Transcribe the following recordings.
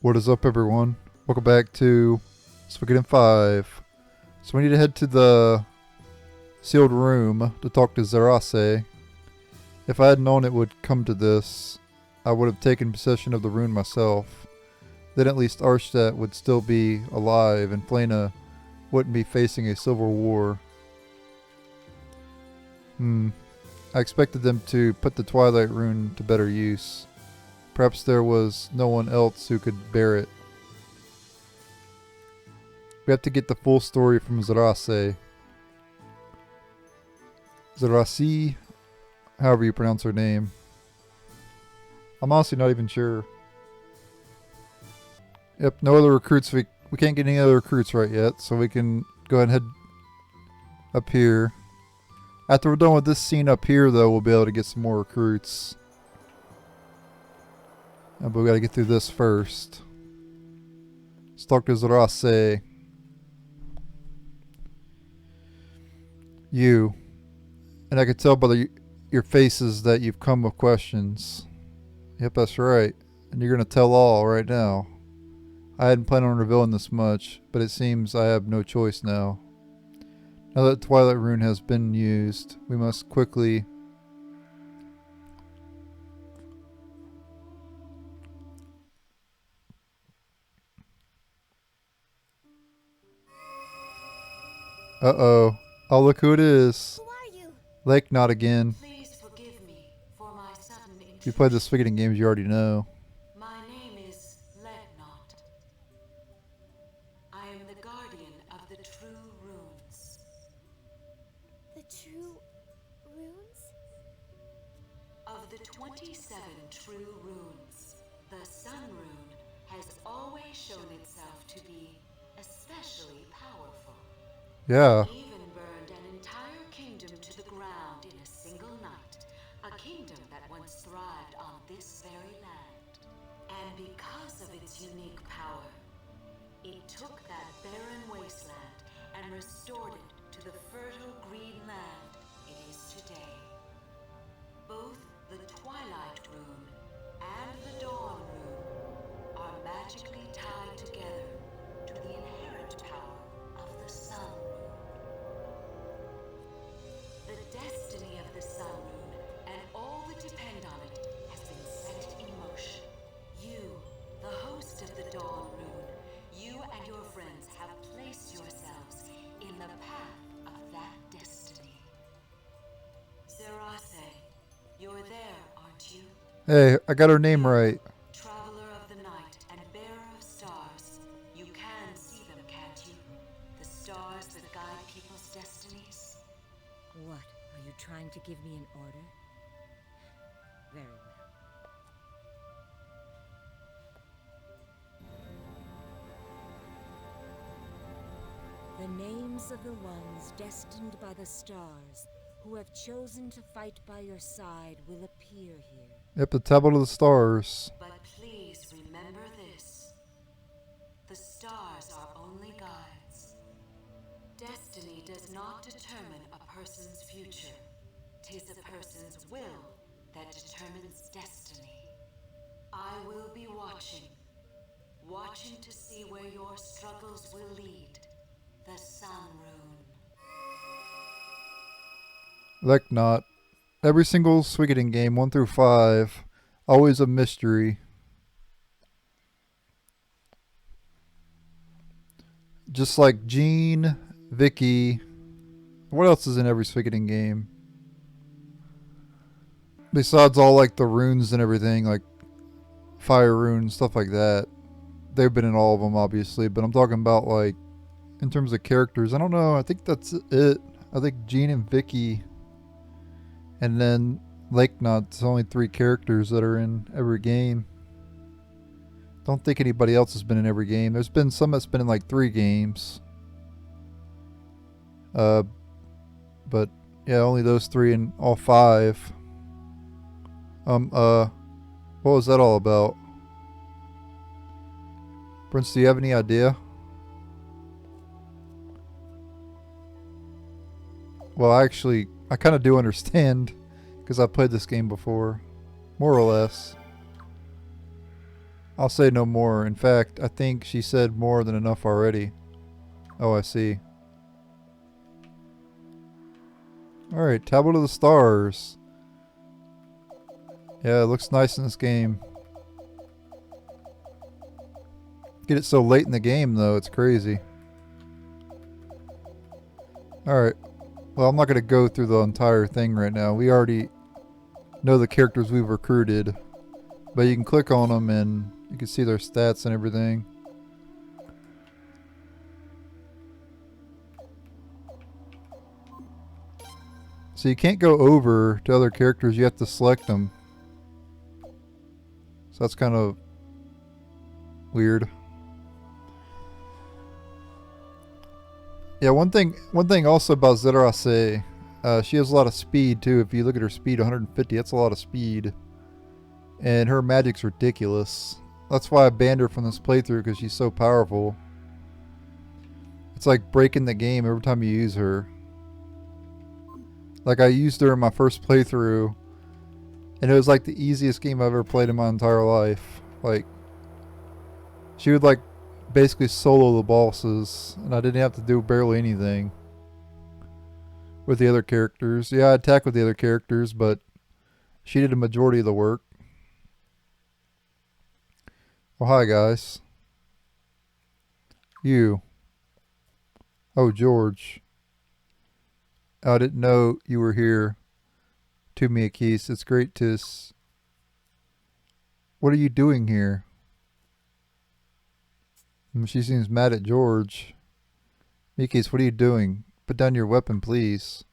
What is up, everyone? Welcome back to Suikoden 5. So we need to head to the sealed room to talk to Zarase. If I had known it would come to this, I would have taken possession of the rune myself. Then at least Arshtat would still be alive and Flena wouldn't be facing a civil war. I expected them to put the Twilight rune to better use. Perhaps there was no one else who could bear it. We have to get the full story from Zarase. Zarasi, however you pronounce her name. I'm honestly not even sure. Yep, no other recruits. We can't get any other recruits right yet, so we can go ahead and head up here. After we're done with this scene up here, though, we'll be able to get some more recruits. But we gotta get through this first. Let's talk to Zarase. You. And I can tell by your faces that you've come with questions. Yep, that's right. And you're gonna tell all right now. I hadn't planned on revealing this much, but it seems I have no choice now. Now that Twilight Rune has been used, we must quickly... Uh-oh. Oh, look who it is. Who are you? Leknaat again. Please forgive me for my sudden If you played the Suikoden games, you already know. My name is Leknaat. I am the guardian of the true runes. The true runes? Of the 27 true runes, the Sun Rune has always shown itself to be especially powerful. Yeah. Even burned an entire kingdom to the ground in a single night. A kingdom that once thrived on this very land. And because of its unique power, it took that barren wasteland and restored it to the fertile green land it is today. Both the Twilight Rune and the Dawn Rune are magically tied together to the inherent power of the Sun Rune. The destiny of the Sun Rune and all that depend on it has been set in motion. You, the host of the Dawn Rune, you and your friends have placed yourselves in the path of that destiny. Zarase, you're there, aren't you? Hey, I got her name right. Traveler of the night and bearer of stars. You can see them, can't you? The stars that guide people's destinies. What? Are you trying to give me an order? Very well. The names of the ones destined by the stars who have chosen to fight by your side will appear here. Yep, the Tablet of the Stars. But please remember this. The stars are only guides. Destiny does not determine a person's future. 'Tis a person's will that determines destiny. I will be watching to see where your struggles will lead. The Sun Rune. Leknaat. Every single Suikoden game, 1 through 5, always a mystery. Just like Jean, Vicky. What else is in every Suikoden game? Besides all like the runes and everything, like fire runes, stuff like that. They've been in all of them, obviously, but I'm talking about like in terms of characters. I don't know. I think that's it. I think Jean and Vicky, and then Leknaat's only 3 characters that are in every game. Don't think anybody else has been in every game. There's been some that's been in like 3 games. But yeah, only those 3 in all 5. What was that all about? Prince, do you have any idea? Well, actually, I kind of do understand because I played this game before, more or less. I'll say no more. In fact, I think she said more than enough already. Oh, I see. Alright, Tablet of the Stars. Yeah, it looks nice in this game. Get it so late in the game, though. It's crazy. Alright. Well, I'm not going to go through the entire thing right now. We already know the characters we've recruited. But you can click on them and you can see their stats and everything. So you can't go over to other characters. You have to select them. So that's kind of weird. Yeah, one thing also about Zerase, she has a lot of speed too. If you look at her speed, 150, that's a lot of speed. And her magic's ridiculous. That's why I banned her from this playthrough, because she's so powerful. It's like breaking the game every time you use her. Like, I used her in my first playthrough, and it was like the easiest game I've ever played in my entire life. Like, she would like basically solo the bosses, and I didn't have to do barely anything with the other characters. Yeah, I attacked with the other characters, but she did a majority of the work. Well, hi guys. You. Oh, George. I didn't know you were here. To Miyakis, it's great to... What are you doing here? She seems mad at George. Miyakis, what are you doing? Put down your weapon, please.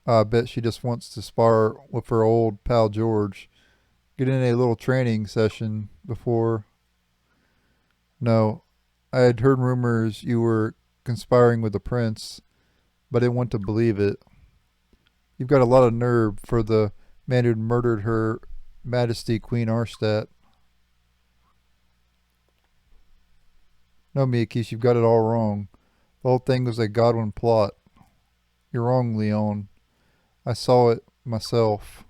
I bet she just wants to spar with her old pal George. Get in a little training session before... No, I had heard rumors you were conspiring with the prince, but I didn't want to believe it. You've got a lot of nerve for the man who murdered Her Majesty Queen Arstadt. No, Miyakis, you've got it all wrong. The whole thing was a Godwin plot. You're wrong, Leon. I saw it myself.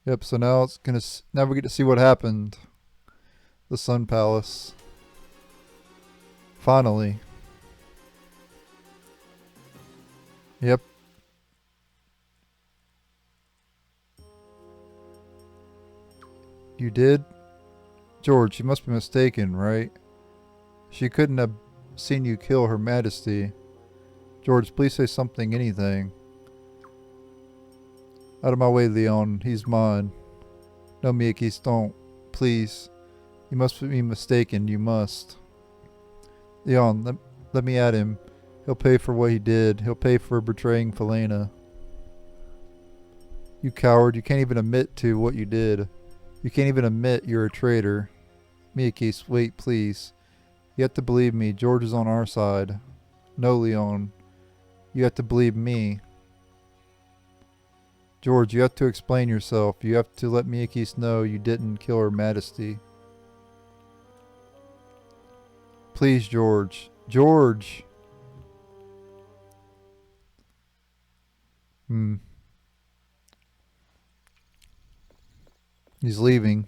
Yep, so now now we get to see what happened. The Sun Palace. Finally. Yep. You did? George, you must be mistaken, right? She couldn't have seen you kill Her Majesty. George, please say something, anything. Out of my way, Leon. He's mine. No, Miyakis, don't. Please. You must be mistaken. You must. Leon, let me at him. He'll pay for what he did. He'll pay for betraying Felena. You coward. You can't even admit to what you did. You can't even admit you're a traitor. Miyakis, wait, please. You have to believe me. George is on our side. No, Leon. You have to believe me. George, you have to explain yourself. You have to let Miyakis know you didn't kill Her Majesty. Please, George. George! He's leaving.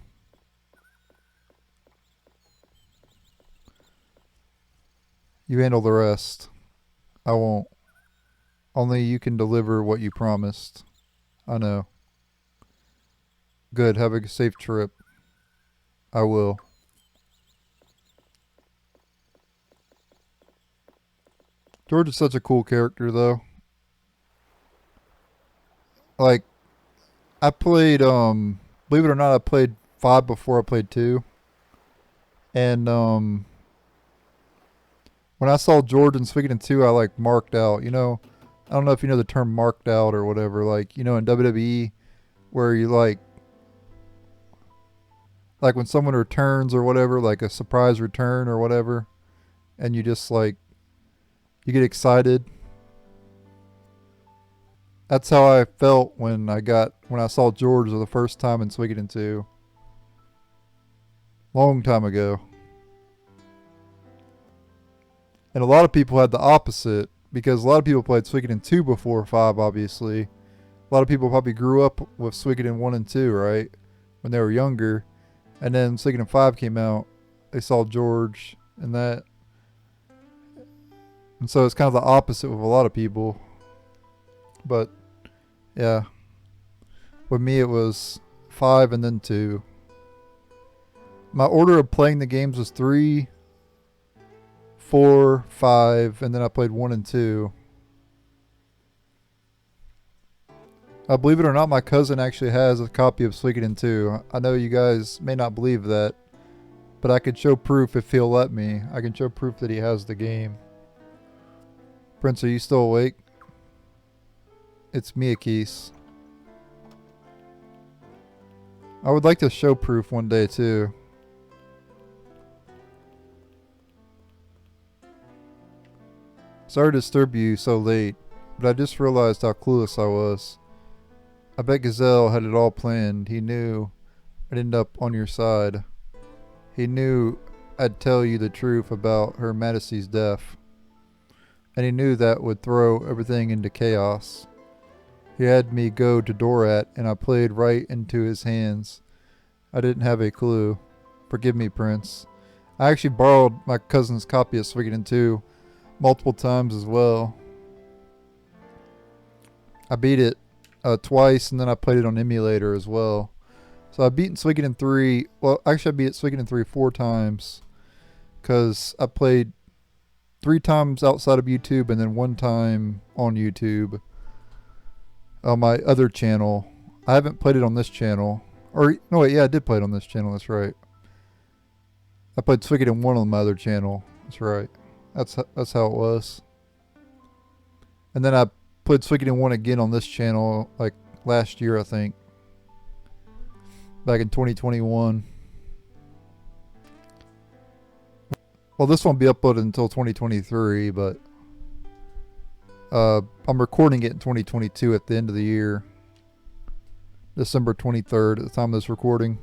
You handle the rest. I won't. Only you can deliver what you promised. I know. Good. Have a safe trip. I will. George is such a cool character, though. Like, I played, believe it or not, I played 5 before I played 2. And, when I saw George in Suikoden 2, I, like, marked out. You know, I don't know if you know the term marked out or whatever. Like, you know, in WWE, where you, like when someone returns or whatever, like a surprise return or whatever, and you just, like, you get excited. That's how I felt when I saw George for the first time in Suikoden 2. Long time ago. And a lot of people had the opposite, because a lot of people played Suikoden 2 before 5, obviously. A lot of people probably grew up with Suikoden 1 and 2, right? When they were younger. And then Suikoden 5 came out. They saw George and that. And so it's kind of the opposite with a lot of people. But, yeah. With me, it was 5 and then 2. My order of playing the games was 3, 4, 5, and then I played 1 and 2. Believe it or not, my cousin actually has a copy of Suikoden 2. I know you guys may not believe that, but I could show proof if he'll let me. I can show proof that he has the game. Prince, are you still awake? It's Miyakis. I would like to show proof one day too. Sorry to disturb you so late, but I just realized how clueless I was. I bet Gazelle had it all planned. He knew I'd end up on your side. He knew I'd tell you the truth about Her Majesty's death. And he knew that would throw everything into chaos. He had me go to Dorat, and I played right into his hands. I didn't have a clue. Forgive me, Prince. I actually borrowed my cousin's copy of Suikoden 2 multiple times as well. I beat it twice, and then I played it on emulator as well. So I've beaten Suikoden 3. Well, actually, I beat Suikoden 3 4 times. Because I played 3 times outside of YouTube and then 1 time on YouTube. On my other channel. I haven't played it on this channel. Or, no wait, yeah, I did play it on this channel. That's right. I played Suikoden 1 on my other channel. That's right. That's how it was. And then I played Suikoden 1 again on this channel, like last year, I think. Back in 2021. Well, this won't be uploaded until 2023, but I'm recording it in 2022 at the end of the year. December 23rd at the time of this recording.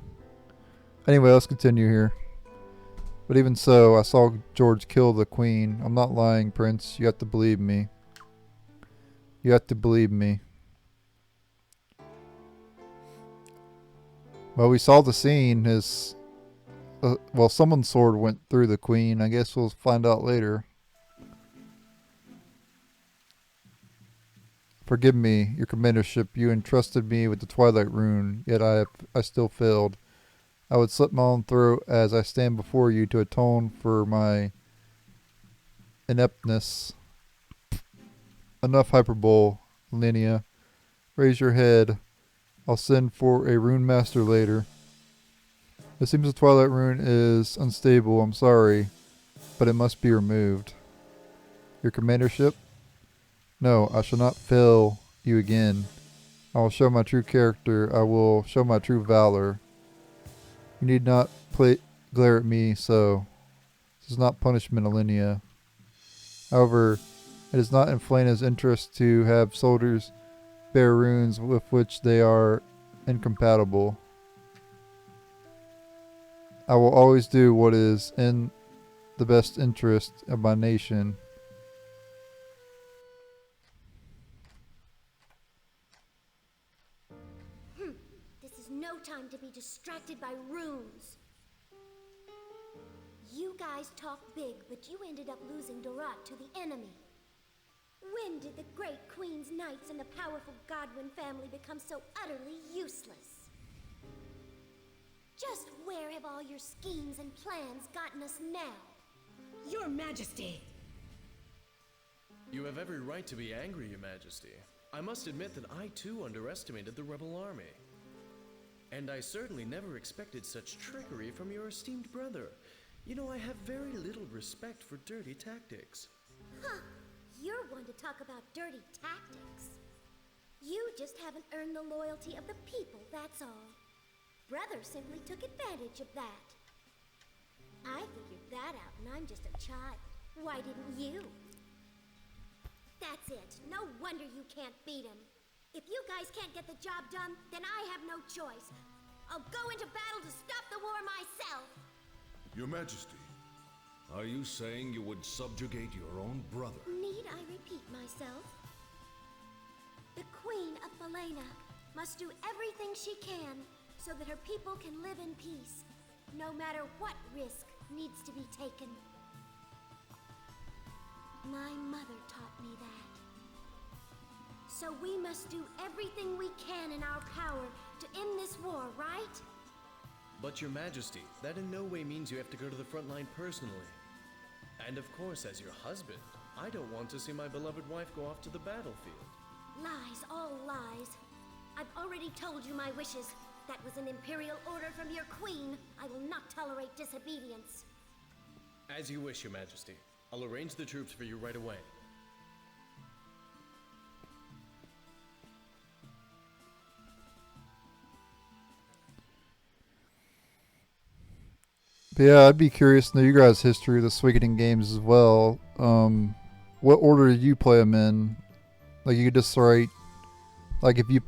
Anyway, let's continue here. But even so, I saw George kill the queen. I'm not lying, Prince. You have to believe me. You have to believe me. Well, we saw the scene. His, well, someone's sword went through the queen. I guess we'll find out later. Forgive me, your commandership. You entrusted me with the Twilight Rune, yet I still failed. I would slit my own throat as I stand before you to atone for my ineptness. Enough hyperbole, Linnea. Raise your head. I'll send for a rune master later. It seems the Twilight Rune is unstable. I'm sorry, but it must be removed. Your commandership? No, I shall not fail you again. I will show my true character. I will show my true valor. You need not glare at me so. This is not punishment, Linnea. However, it is not in Flena's interest to have soldiers bear runes with which they are incompatible. I will always do what is in the best interest of my nation. This is no time to be distracted by runes. You guys talk big, but you ended up losing Dorat to the enemy. When did the great Queen's Knights and the powerful Godwin family become so utterly useless? Just where have all your schemes and plans gotten us now? Your Majesty! You have every right to be angry, Your Majesty. I must admit that I too underestimated the rebel army. And I certainly never expected such trickery from your esteemed brother. You know, I have very little respect for dirty tactics. Huh. You're one to talk about dirty tactics. You just haven't earned the loyalty of the people, that's all. Brother simply took advantage of that. I figured that out, and I'm just a child. Why didn't you? That's it. No wonder you can't beat him. If you guys can't get the job done, then I have no choice. I'll go into battle to stop the war myself. Your Majesty, are you saying you would subjugate your own brother? Need I repeat myself? The Queen of Falena must do everything she can so that her people can live in peace. no matter what risk needs to be taken. My mother taught me that. So we must do everything we can in our power to end this war, right? But Your Majesty, that in no way means you have to go to the front line personally. And of course, as your husband, I don't want to see my beloved wife go off to the battlefield. Lies, all lies. I've already told you my wishes. That was an imperial order from your queen. I will not tolerate disobedience. As you wish, Your Majesty. I'll arrange the troops for you right away. But yeah, I'd be curious to know your guys' history of the Suikoden games as well. What order did you play them in? Like, you could just write, like, if you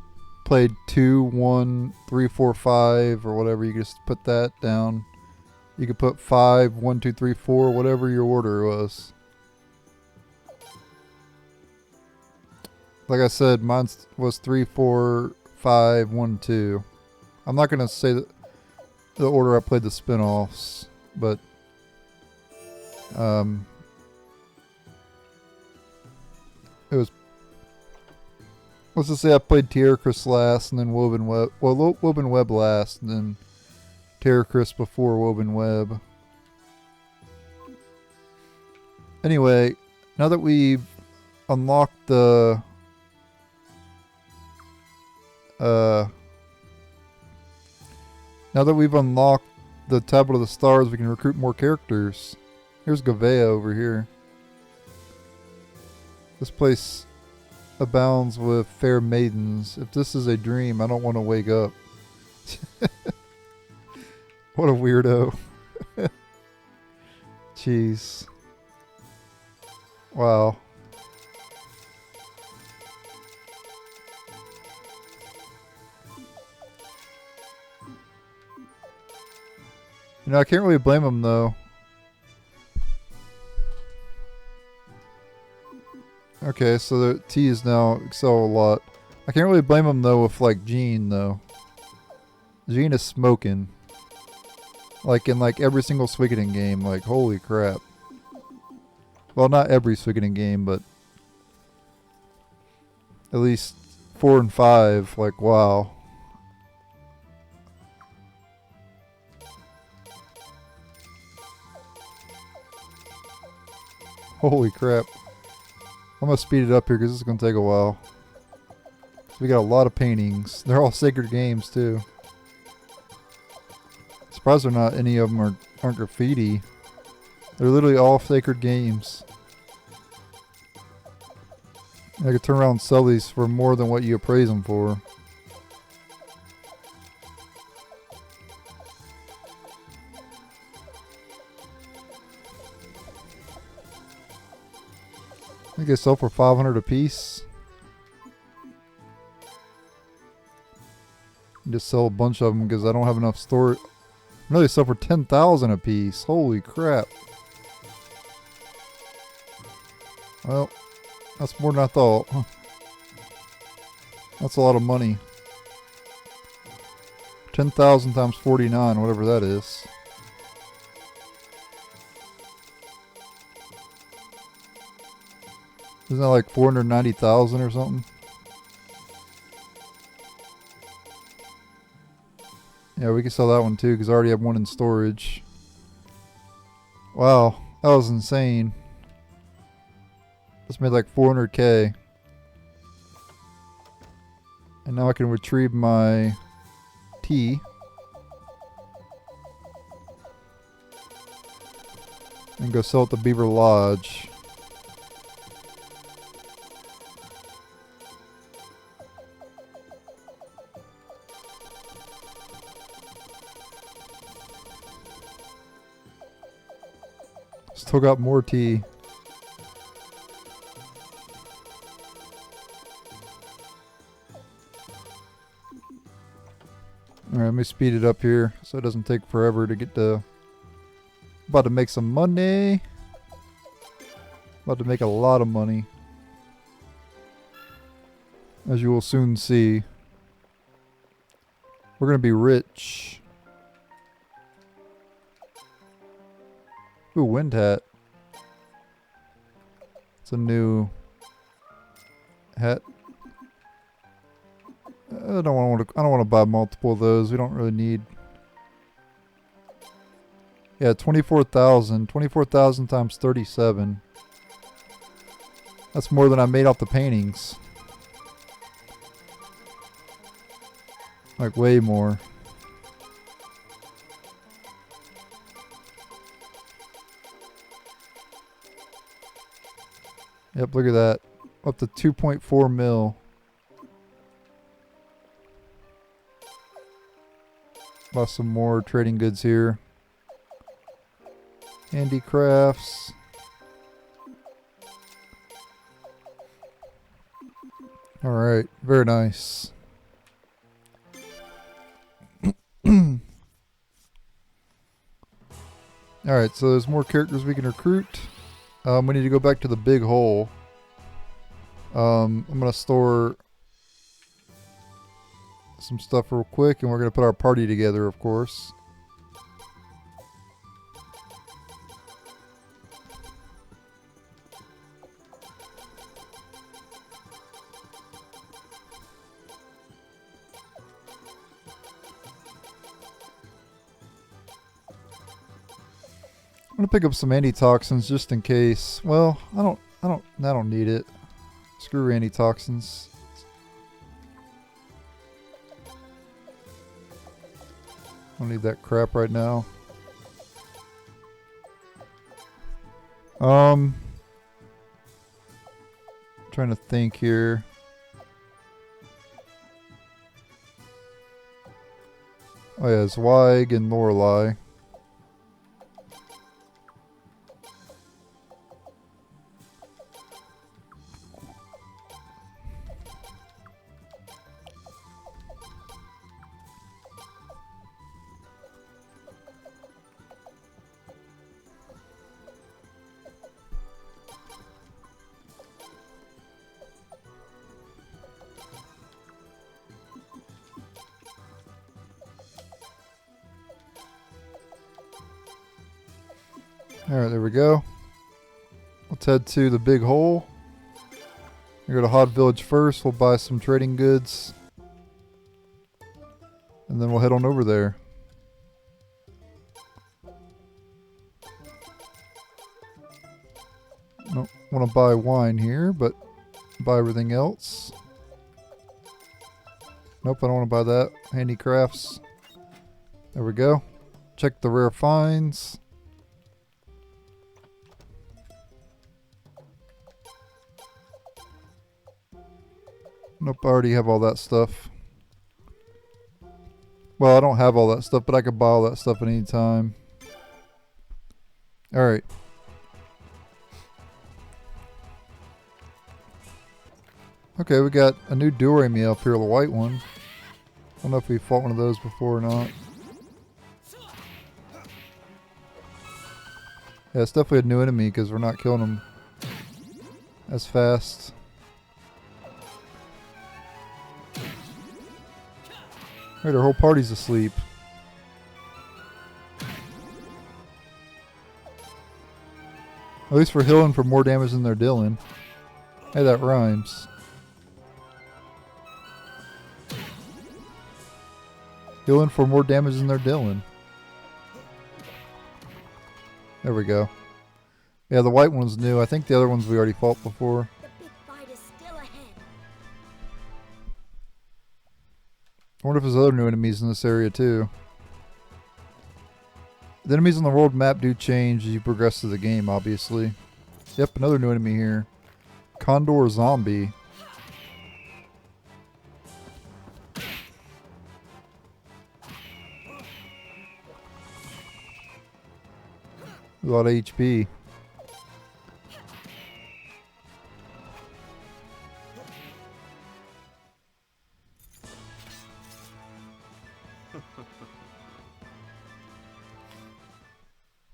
played 2, 1, 3, 4, 5, or whatever, you could just put that down. You could put 5, 1, 2, 3, 4, whatever your order was. Like I said, mine was 3, 4, 5, 1, 2. I'm not going to say that the order I played the spin-offs, but it was, let's just say I played Tiercris last and then Woven Web, well, Woven Web last and then Tiercris before Woven Web. Anyway, now that we've unlocked the now that we've unlocked the Tablet of the Stars, we can recruit more characters. Here's Gavea over here. This place abounds with fair maidens. If this is a dream, I don't want to wake up. What a weirdo. Jeez. Wow. You know, I can't really blame him though. Okay, so the T's now excel a lot. I can't really blame him though with like Jean though. Jean is smoking. Like in like every single Suikoden game, like holy crap. Well, not every Suikoden game, but at least 4 and 5, like wow. Holy crap. I'm going to speed it up here because this is going to take a while. We got a lot of paintings. They're all sacred games too. Surprised they're not, any of them aren't graffiti. They're literally all sacred games. I could turn around and sell these for more than what you appraise them for. I think they sell for 500 a piece. Just sell a bunch of them because I don't have enough storage. No, they sell for 10,000 a piece. Holy crap. Well, that's more than I thought. That's a lot of money. 10,000 times 49, whatever that is. Isn't that like 490,000 or something? Yeah, we can sell that one too because I already have one in storage. Wow, that was insane. Just made like 400k. And now I can retrieve my tea. And go sell it to Beaver Lodge. Still got more tea. Alright, let me speed it up here so it doesn't take forever to get to... About to make some money. About to make a lot of money. As you will soon see. We're going to be rich. Ooh, wind hat. It's a new hat. I don't want to buy multiple of those. We don't really need. Yeah, 24,000. 24,000 times 37. That's more than I made off the paintings. Like way more. Yep, look at that. Up to 2.4 mil. Buy some more trading goods here. Handicrafts. Alright, very nice. Alright, so there's more characters we can recruit. We need to go back to the big hole. I'm going to store some stuff real quick, and we're going to put our party together, of course. I'm gonna pick up some antitoxins just in case. Well, I don't need it. Screw antitoxins. I don't need that crap right now. Trying to think here. Oh yeah, Zweig and Lorelei. Alright, there we go. Let's head to the big hole. We go to Hod Village first. We'll buy some trading goods. And then we'll head on over there. Don't want to buy wine here, but buy everything else. Nope, I don't want to buy that. Handicrafts. There we go. Check the rare finds. Nope, I already have all that stuff. Well, I don't have all that stuff, but I could buy all that stuff at any time. Alright. Okay, we got a new Doremi up here, the white one. I don't know if we fought one of those before or not. Yeah, it's definitely a new enemy because we're not killing them as fast. Right, our whole party's asleep. At least we're healing for more damage than they're dealing. Hey, that rhymes. Healing for more damage than they're dealing. There we go. Yeah, the white one's new. I think the other ones we already fought before. The big fight is still ahead. I wonder if there's other new enemies in this area too. The enemies on the world map do change as you progress through the game, obviously. Yep, another new enemy here. Condor Zombie. A lot of HP.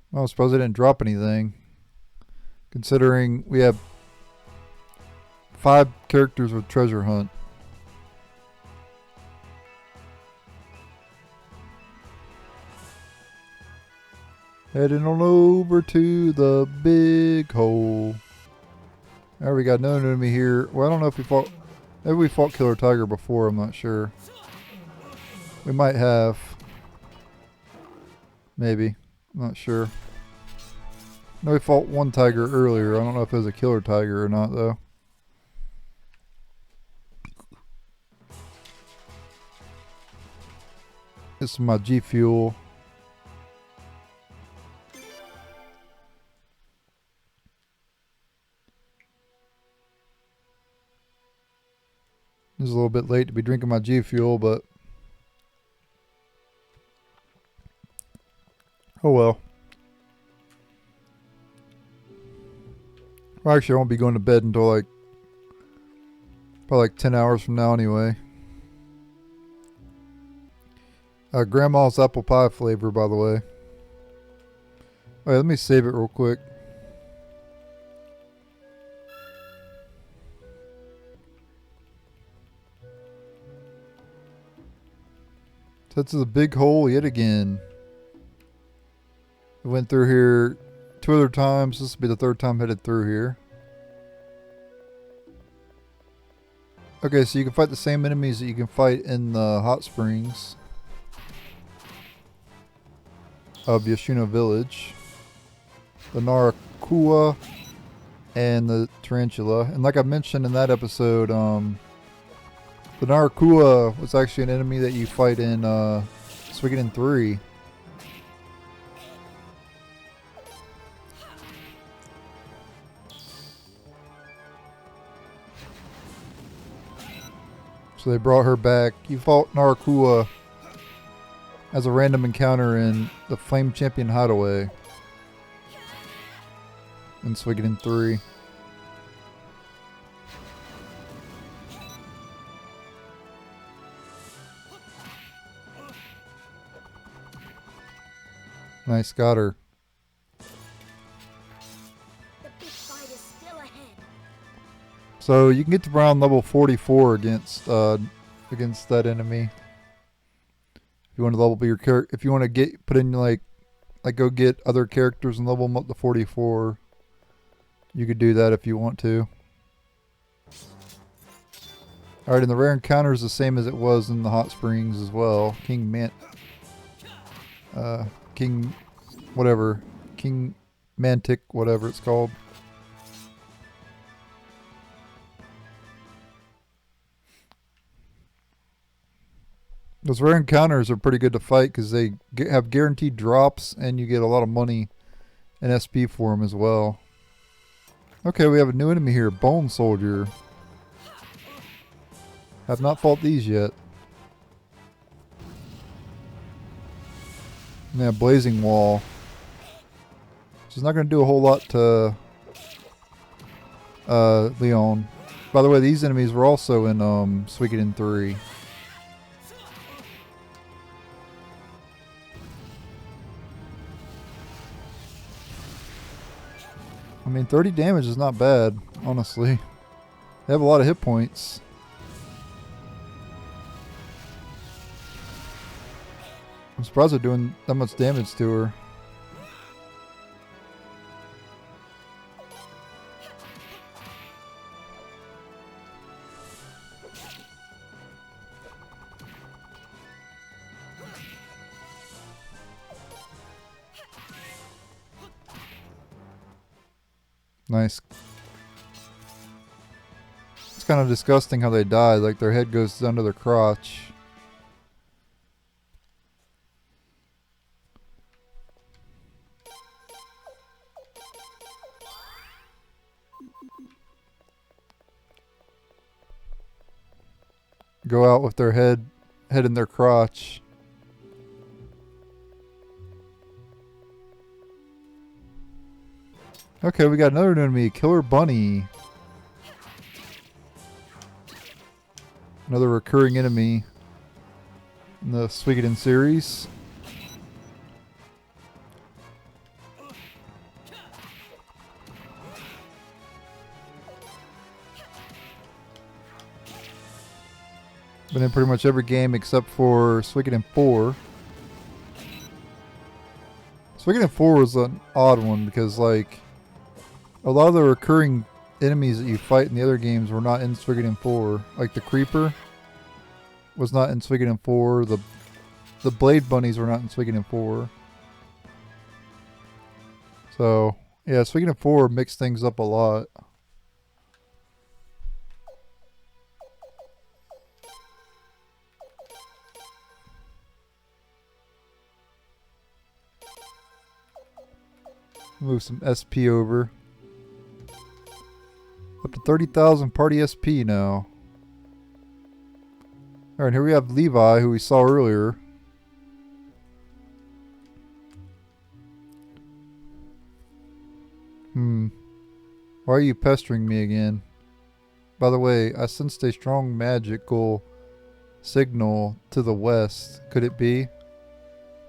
Well, I suppose I didn't drop anything. Considering we have 5 characters with treasure hunt. Heading on over to the big hole. Alright, we got another enemy here. Well, I don't know if we fought... Maybe we fought Killer Tiger before, I'm not sure. We might have. Maybe. I'm not sure. No, we fought one tiger earlier. I don't know if it was a Killer Tiger or not, though. This is my G Fuel. This is a little bit late to be drinking my G Fuel, but oh well. Well, actually, I won't be going to bed until like probably like 10 hours from now anyway. Grandma's apple pie flavor, by the way. Wait, let me save it real quick. That's a big hole yet again. We went through here 2 other times. This will be the 3rd time headed through here. Okay, so you can fight the same enemies that you can fight in the hot springs of Yoshino Village. The Narakua and the Tarantula. And like I mentioned in that episode, the Narakua was actually an enemy that you fight in Suikoden 3. So they brought her back. You fought Narakua as a random encounter in the Flame Champion Hideaway in Suikoden 3. Nice, got her. The big fight is still ahead. So you can get to around level 44 against that enemy. If you want to level your character, if you want to put in like go get other characters and level them up to 44, you could do that if you want to. All right, and the rare encounter is the same as it was in the hot springs as well. King Mantic, whatever it's called. Those rare encounters are pretty good to fight because they have guaranteed drops and you get a lot of money and SP for them as well. Okay, we have a new enemy here, Bone Soldier. Have not fought these yet. Yeah, Blazing Wall. Which is not going to do a whole lot to Leon. By the way, these enemies were also in Suikoden 3. I mean, 30 damage is not bad, honestly. They have a lot of hit points. I'm surprised they're doing that much damage to her. Nice. It's kind of disgusting how they die. Like their head goes under their crotch. Go out with their head in their crotch. Okay, we got another enemy, Killer Bunny. Another recurring enemy in the Suikoden series. Been in pretty much every game except for Suikoden 4. Suikoden 4 was an odd one because, like, a lot of the recurring enemies that you fight in the other games were not in Suikoden 4. Like, the Creeper was not in Suikoden 4. The Blade Bunnies were not in Suikoden 4. So, yeah, Suikoden 4 mixed things up a lot. Move some SP over. Up to 30,000 party SP now. Alright, here we have Levi, who we saw earlier. Why are you pestering me again? By the way, I sensed a strong magical signal to the west. Could it be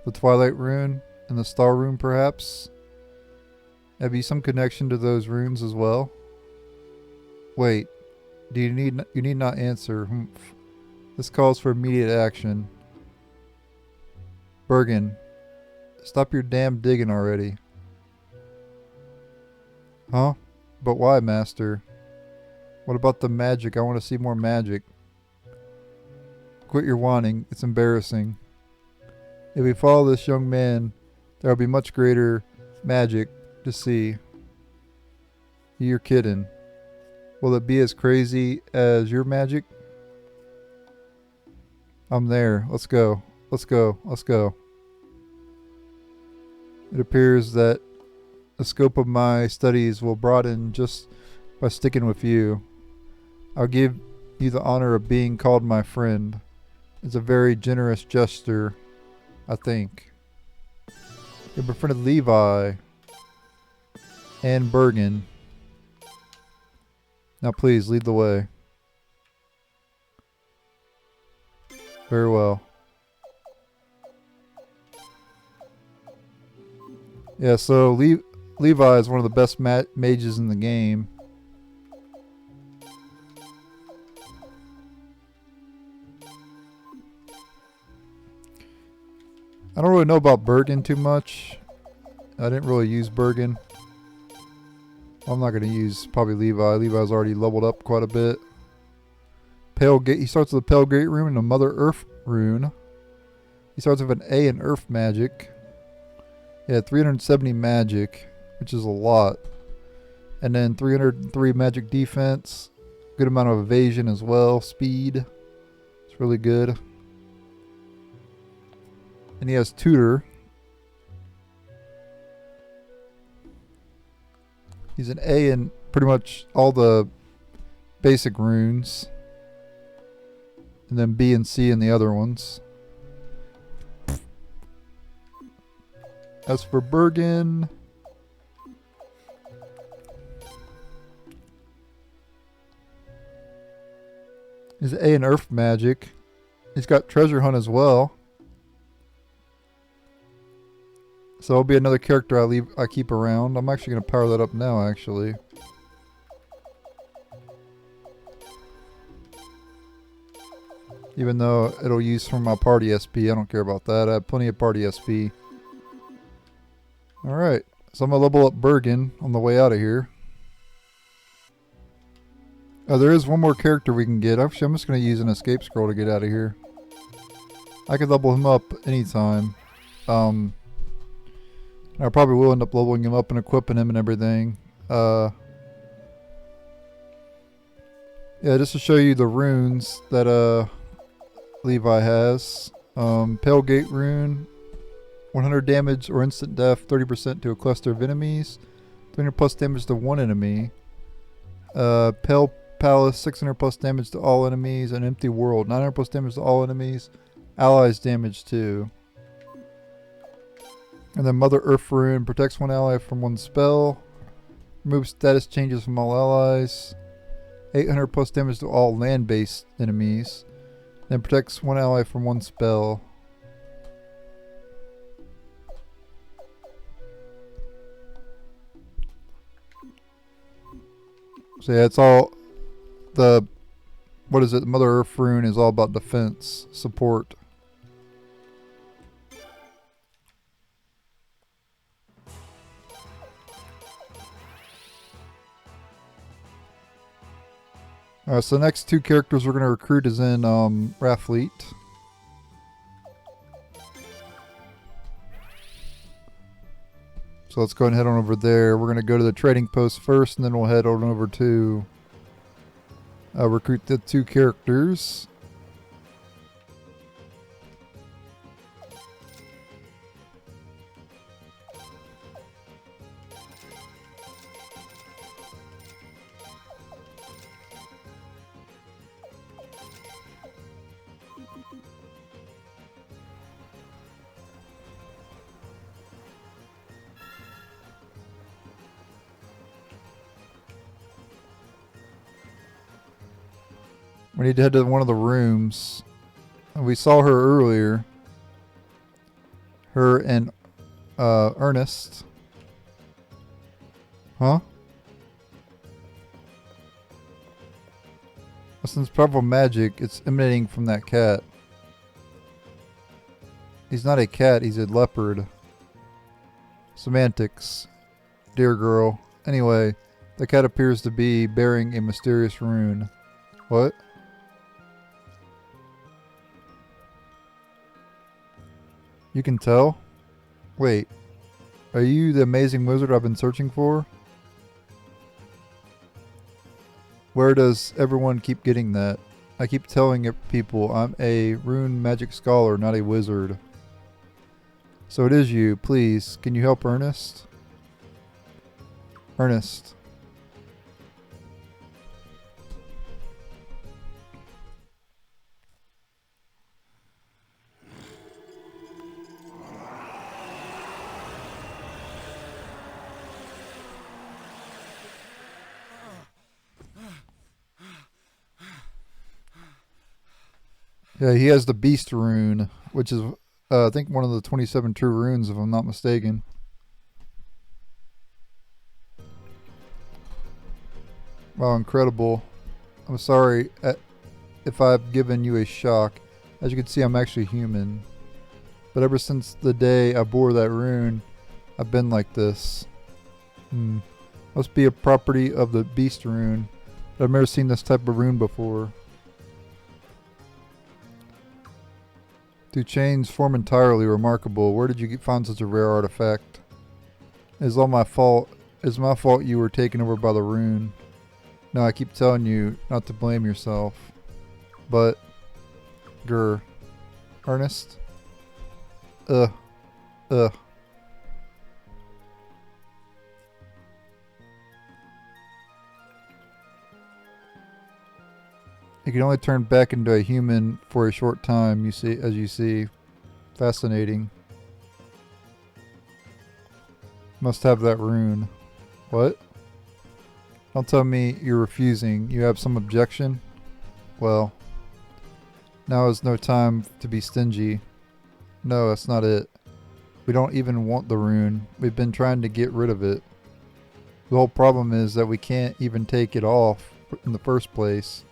the Twilight Rune and the Star Rune, perhaps? Have you some connection to those runes as well? Wait, you need not answer. This calls for immediate action. Bergen, stop your damn digging already. Huh? But why, Master? What about the magic? I want to see more magic. Quit your whining. It's embarrassing. If we follow this young man, there will be much greater magic to see. You're kidding. Will it be as crazy as your magic? I'm there. Let's go. Let's go. Let's go. It appears that the scope of my studies will broaden just by sticking with you. I'll give you the honor of being called my friend. It's a very generous gesture, I think. You befriended Levi and Bergen. Now please, lead the way. Very well. Yeah, so Levi is one of the best mages in the game. I don't really know about Bergen too much. I didn't really use Bergen. I'm not going to use probably Levi. Levi's already leveled up quite a bit. Pale Gate. He starts with a Pale Gate rune and a Mother Earth rune. He starts with an A in Earth magic. Yeah, 370 magic, which is a lot. And then 303 magic defense. Good amount of evasion as well. Speed. It's really good. And he has Tutor. He's an A in pretty much all the basic runes. And then B and C in the other ones. As for Bergen, he's an A in Earth magic. He's got Treasure Hunt as well. So it'll be another character I keep around. I'm actually going to power that up now, actually. Even though it'll use from my party SP, I don't care about that. I have plenty of party SP. Alright, so I'm going to level up Bergen on the way out of here. Oh, there is one more character we can get. Actually, I'm just going to use an escape scroll to get out of here. I could level him up anytime. I probably will end up leveling him up and equipping him and everything. Yeah, just to show you the runes that Levi has. Pale Gate rune, 100 damage or instant death, 30% to a cluster of enemies, 300 plus damage to one enemy. Pale Palace, 600 plus damage to all enemies. An Empty World, 900 plus damage to all enemies. Allies damage too. And then Mother Earth rune protects one ally from one spell. Removes status changes from all allies. 800 plus damage to all land-based enemies. Then protects one ally from one spell. So yeah, it's all the, what is it, Mother Earth rune is all about defense, support. Alright, so the next two characters we're going to recruit is in Rafleet. So let's go ahead and head on over there. We're going to go to the trading post first, and then we'll head on over to recruit the two characters. We need to head to one of the rooms. We saw her earlier. Her and Ernest. Huh? Since powerful magic, it's emanating from that cat. He's not a cat, he's a leopard. Semantics. Dear girl. Anyway, the cat appears to be bearing a mysterious rune. What? You can tell? Wait. Are you the amazing wizard I've been searching for? Where does everyone keep getting that? I keep telling people I'm a rune magic scholar, not a wizard. So it is you. Please, can you help Ernest? Ernest. Yeah, he has the Beast rune, which is, I think, one of the 27 true runes, if I'm not mistaken. Wow, incredible. I'm sorry if I've given you a shock. As you can see, I'm actually human. But ever since the day I bore that rune, I've been like this. Must be a property of the Beast rune. I've never seen this type of rune before. Do chains form entirely? Remarkable. Where did you find such a rare artifact? It's all my fault. It's my fault you were taken over by the rune. No, I keep telling you not to blame yourself. But, grr. Ernest? Ugh. You can only turn back into a human for a short time, you see, as you see. Fascinating. Must have that rune. What? Don't tell me you're refusing. You have some objection? Well, now is no time to be stingy. No, that's not it. We don't even want the rune. We've been trying to get rid of it. The whole problem is that we can't even take it off in the first place.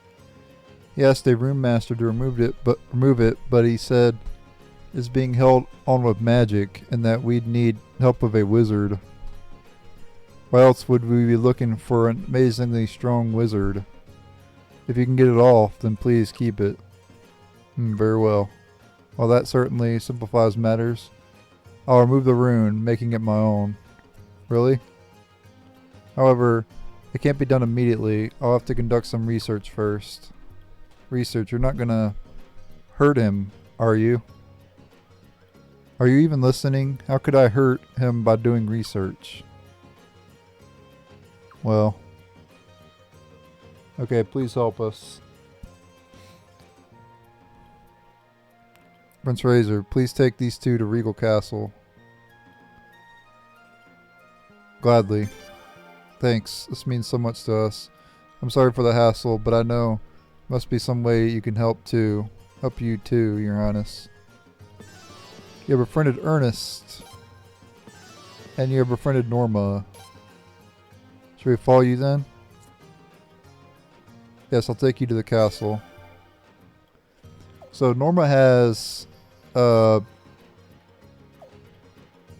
He asked a rune master to remove it, but he said it's being held on with magic and that we'd need help of a wizard. Why else would we be looking for an amazingly strong wizard? If you can get it off, then please keep it. Very well. Well, that certainly simplifies matters. I'll remove the rune, making it my own. Really? However, it can't be done immediately. I'll have to conduct some research first. Research? You're not gonna hurt him, are you? Are you even listening? How could I hurt him by doing research? Well. Okay, please help us. Prince Razor, please take these two to Regal Castle. Gladly. Thanks. This means so much to us. I'm sorry for the hassle, but I know must be some way you can help too. Help you too, Your Highness. You have befriended Ernest. And you have befriended Norma. Should we follow you then? Yes, I'll take you to the castle. So Norma has a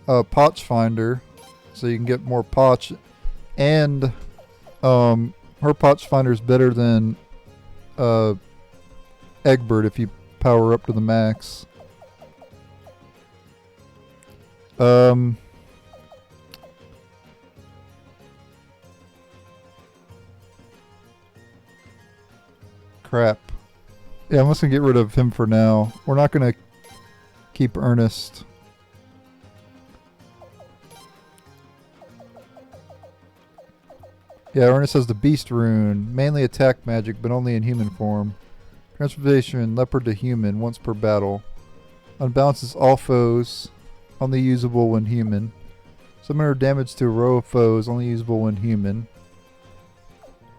potch finder, so you can get more potch, and her potch finder is better than Egbert if you power up to the max. Crap. Yeah, I'm just gonna get rid of him for now. We're not gonna keep Ernest. Yeah, Ernest has the Beast rune. Mainly attack magic, but only in human form. Transformation, leopard to human, once per battle. Unbalances all foes, only usable when human. Summoner damage to a row of foes, only usable when human.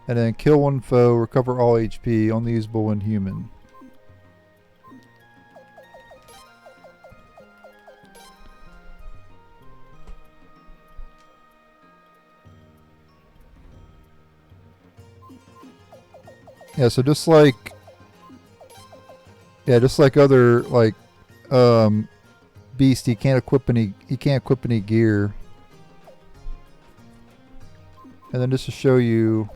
And then kill one foe, recover all HP, only usable when human. Yeah, so just like other like Beast, he can't equip any gear. And then just to show you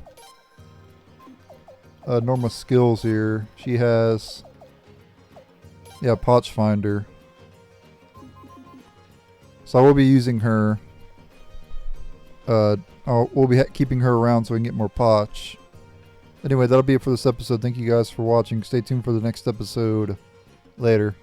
normal skills here, she has Potch Finder. So I will be using her. We'll be keeping her around so we can get more Potch. Anyway, that'll be it for this episode. Thank you guys for watching. Stay tuned for the next episode. Later.